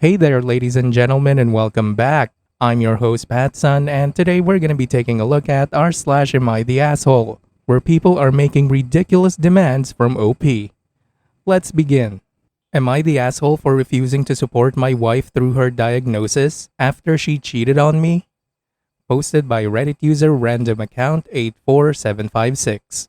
Hey there, ladies and gentlemen, and welcome back. I'm your host, PattSun, and today we're going to be taking a look at r/Am I the Asshole, where people are making ridiculous demands from OP. Let's begin. Am I the asshole for refusing to support my wife through her diagnosis after she cheated on me? Posted by Reddit user random account 84756.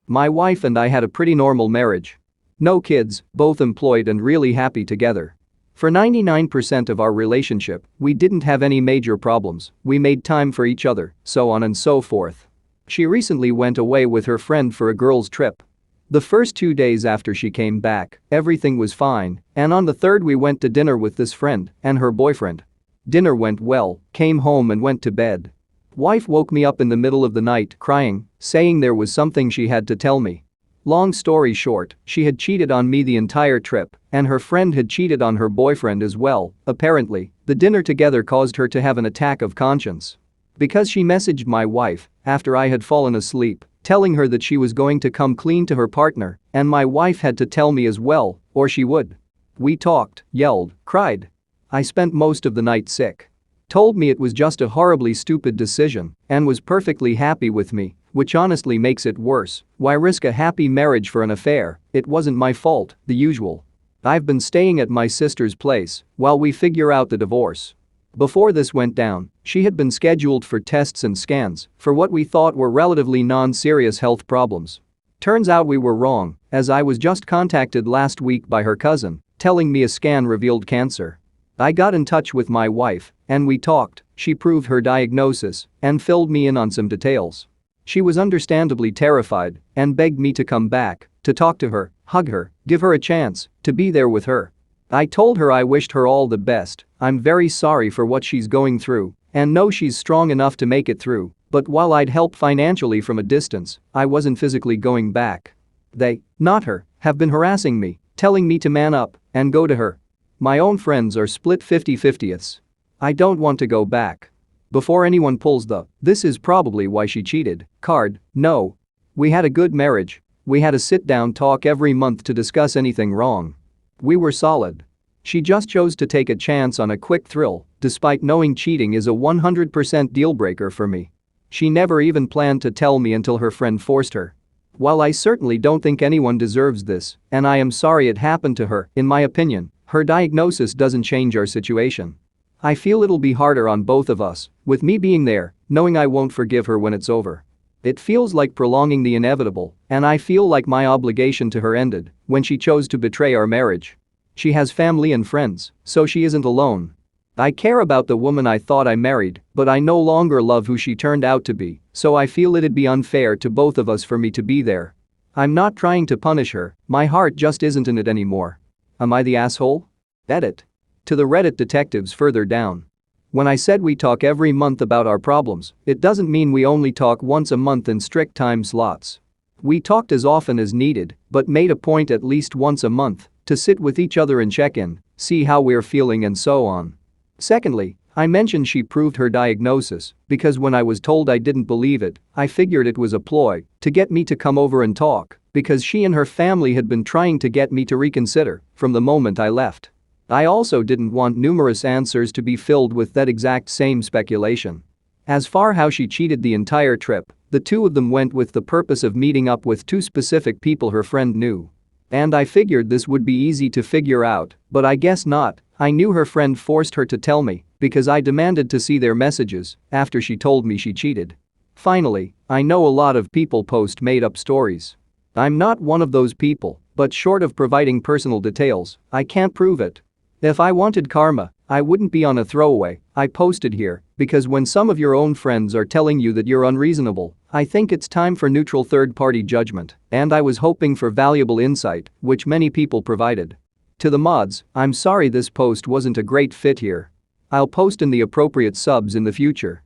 My wife and I had a pretty normal marriage. No kids, both employed and really happy together. For 99% of our relationship, we didn't have any major problems, we made time for each other, so on and so forth. She recently went away with her friend for a girls' trip. The first 2 days after she came back, everything was fine, and on the third we went to dinner with this friend and her boyfriend. Dinner went well, came home and went to bed. Wife woke me up in the middle of the night crying, saying there was something she had to tell me. Long story short, she had cheated on me the entire trip, and her friend had cheated on her boyfriend as well. Apparently, the dinner together caused her to have an attack of conscience. Because she messaged my wife after I had fallen asleep, telling her that she was going to come clean to her partner, and my wife had to tell me as well, or she would. We talked, yelled, cried. I spent most of the night sick. Told me it was just a horribly stupid decision and was perfectly happy with me, which honestly makes it worse. Why risk a happy marriage for an affair? It wasn't my fault, the usual. I've been staying at my sister's place while we figure out the divorce. Before this went down, she had been scheduled for tests and scans for what we thought were relatively non-serious health problems. Turns out we were wrong, as I was just contacted last week by her cousin, telling me a scan revealed cancer. I got in touch with my wife, and we talked. She proved her diagnosis and filled me in on some details. She was understandably terrified and begged me to come back, to talk to her, hug her, give her a chance, to be there with her. I told her I wished her all the best, I'm very sorry for what she's going through, and know she's strong enough to make it through, but while I'd help financially from a distance, I wasn't physically going back. They, not her, have been harassing me, telling me to man up and go to her. My own friends are split 50-50ths. I don't want to go back. Before anyone pulls the "this is probably why she cheated" card, no. We had a good marriage. We had a sit-down talk every month to discuss anything wrong. We were solid. She just chose to take a chance on a quick thrill, despite knowing cheating is a 100% deal-breaker for me. She never even planned to tell me until her friend forced her. While I certainly don't think anyone deserves this, and I am sorry it happened to her, in my opinion, her diagnosis doesn't change our situation. I feel it'll be harder on both of us, with me being there, knowing I won't forgive her when it's over. It feels like prolonging the inevitable, and I feel like my obligation to her ended when she chose to betray our marriage. She has family and friends, so she isn't alone. I care about the woman I thought I married, but I no longer love who she turned out to be, so I feel it'd be unfair to both of us for me to be there. I'm not trying to punish her, my heart just isn't in it anymore. Am I the asshole? Edit. To the Reddit detectives further down. When I said we talk every month about our problems, it doesn't mean we only talk once a month in strict time slots. We talked as often as needed, but made a point at least once a month to sit with each other and check in, see how we're feeling and so on. Secondly, I mentioned she proved her diagnosis because when I was told I didn't believe it, I figured it was a ploy to get me to come over and talk because she and her family had been trying to get me to reconsider from the moment I left. I also didn't want numerous answers to be filled with that exact same speculation. As for how she cheated the entire trip, the two of them went with the purpose of meeting up with two specific people her friend knew. And I figured this would be easy to figure out, but I guess not. I knew her friend forced her to tell me because I demanded to see their messages after she told me she cheated. Finally, I know a lot of people post made-up stories. I'm not one of those people, but short of providing personal details, I can't prove it. If I wanted karma, I wouldn't be on a throwaway I posted here, because when some of your own friends are telling you that you're unreasonable, I think it's time for neutral third-party judgment, and I was hoping for valuable insight, which many people provided. To the mods, I'm sorry this post wasn't a great fit here. I'll post in the appropriate subs in the future.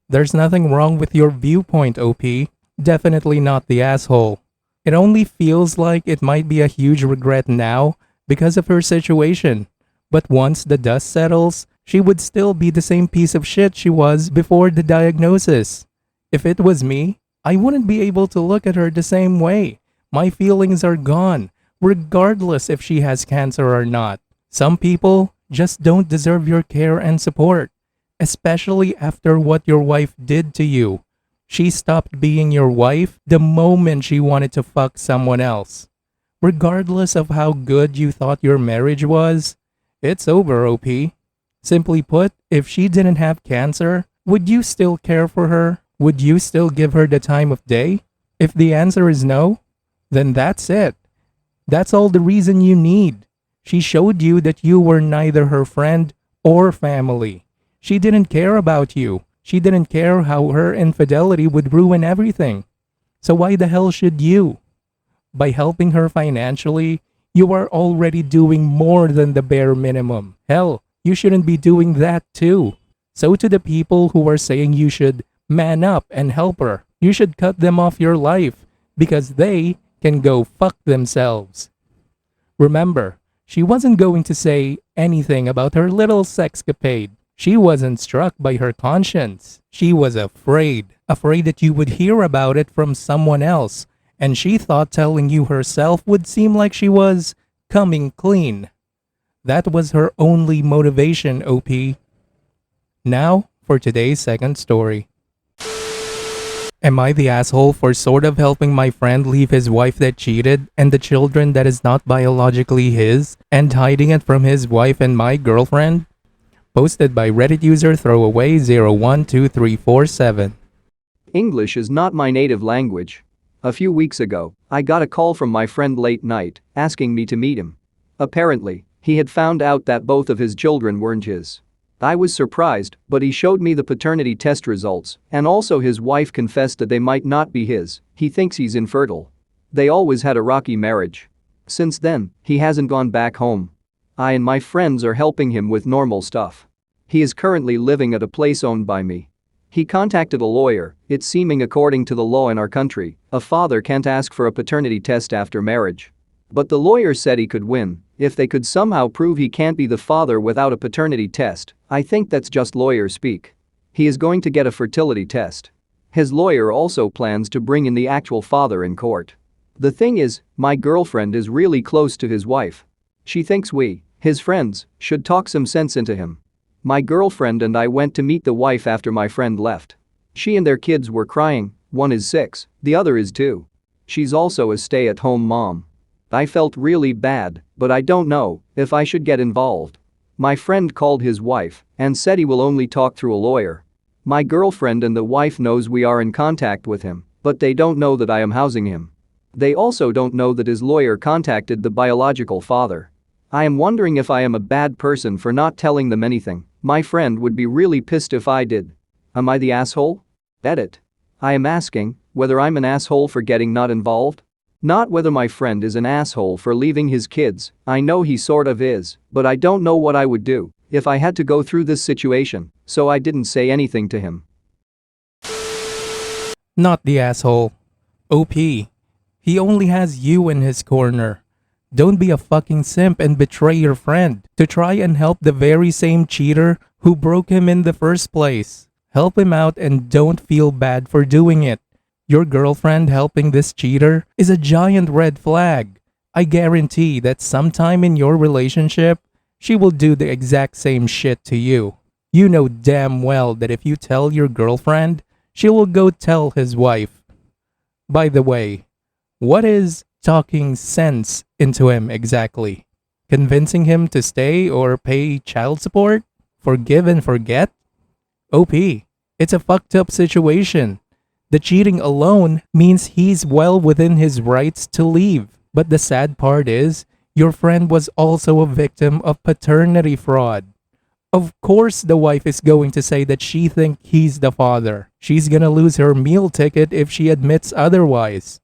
There's nothing wrong with your viewpoint, OP. Definitely not the asshole. It only feels like it might be a huge regret now because of her situation. But once the dust settles, she would still be the same piece of shit she was before the diagnosis. If it was me, I wouldn't be able to look at her the same way. My feelings are gone, regardless if she has cancer or not. Some people just don't deserve your care and support, especially after what your wife did to you. She stopped being your wife the moment she wanted to fuck someone else. Regardless of how good you thought your marriage was, it's over, OP. Simply put, if she didn't have cancer, would you still care for her? Would you still give her the time of day? If the answer is no, then that's it. That's all the reason you need. She showed you that you were neither her friend or family. She didn't care about you. She didn't care how her infidelity would ruin everything. So why the hell should you? By helping her financially, you are already doing more than the bare minimum. Hell, you shouldn't be doing that too. So to the people who are saying you should man up and help her, you should cut them off your life because they can go fuck themselves. Remember, she wasn't going to say anything about her little sexcapade. She wasn't struck by her conscience. She was afraid that you would hear about it from someone else, and she thought telling you herself would seem like she was coming clean. That was her only motivation, OP. Now, for today's second story. Am I the asshole for sort of helping my friend leave his wife that cheated and the children that is not biologically his and hiding it from his wife and my girlfriend? Posted by Reddit user throwaway012347. English is not my native language. A few weeks ago, I got a call from my friend late night asking me to meet him. Apparently, he had found out that both of his children weren't his. I was surprised, but he showed me the paternity test results, and also his wife confessed that they might not be his. He thinks he's infertile. They always had a rocky marriage. Since then, he hasn't gone back home. I and my friends are helping him with normal stuff. He is currently living at a place owned by me. He contacted a lawyer. It's seeming according to the law in our country, a father can't ask for a paternity test after marriage. But the lawyer said he could win if they could somehow prove he can't be the father without a paternity test. I think that's just lawyer speak. He is going to get a fertility test. His lawyer also plans to bring in the actual father in court. The thing is, my girlfriend is really close to his wife. She thinks we, his friends, should talk some sense into him. My girlfriend and I went to meet the wife after my friend left. She and their kids were crying. One is 6, the other is 2. She's also a stay-at-home mom. I felt really bad, but I don't know if I should get involved. My friend called his wife and said he will only talk through a lawyer. My girlfriend and the wife knows we are in contact with him, but they don't know that I am housing him. They also don't know that his lawyer contacted the biological father. I am wondering if I am a bad person for not telling them anything. My friend would be really pissed if I did. Am I the asshole? Edit. I am asking whether I'm an asshole for getting not involved. Not whether my friend is an asshole for leaving his kids. I know he sort of is, but I don't know what I would do if I had to go through this situation, so I didn't say anything to him. Not the asshole. OP. He only has you in his corner. Don't be a fucking simp and betray your friend to try and help the very same cheater who broke him in the first place. Help him out and don't feel bad for doing it. Your girlfriend helping this cheater is a giant red flag. I guarantee that sometime in your relationship, she will do the exact same shit to you. You know damn well that if you tell your girlfriend, she will go tell his wife. By the way, what is talking sense into him exactly? Convincing him to stay or pay child support? Forgive and forget? OP, it's a fucked up situation. The cheating alone means he's well within his rights to leave. But the sad part is, your friend was also a victim of paternity fraud. Of course the wife is going to say that she thinks he's the father. She's gonna lose her meal ticket if she admits otherwise.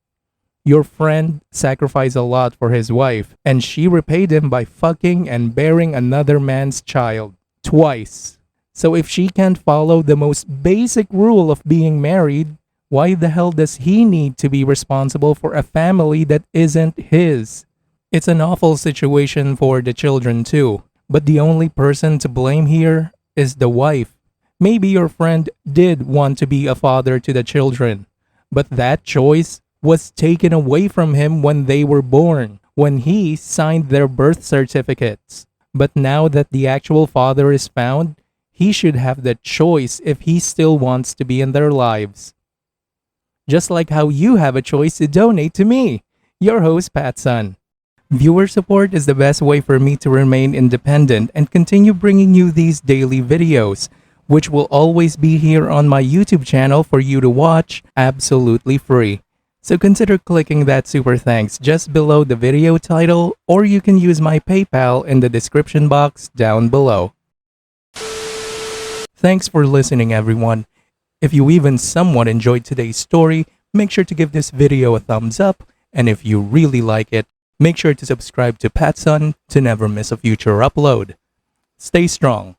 Your friend sacrificed a lot for his wife, and she repaid him by fucking and bearing another man's child. Twice. So if she can't follow the most basic rule of being married, why the hell does he need to be responsible for a family that isn't his? It's an awful situation for the children too, but the only person to blame here is the wife. Maybe your friend did want to be a father to the children, but that choice was taken away from him when they were born, when he signed their birth certificates. But now that the actual father is found, he should have the choice if he still wants to be in their lives. Just like how you have a choice to donate to me, your host PattSun. Viewer support is the best way for me to remain independent and continue bringing you these daily videos, which will always be here on my YouTube channel for you to watch absolutely free. So consider clicking that super thanks just below the video title, or you can use my PayPal in the description box down below. Thanks for listening, everyone. If you even somewhat enjoyed today's story, make sure to give this video a thumbs up, and if you really like it, make sure to subscribe to PattSun to never miss a future upload. Stay strong.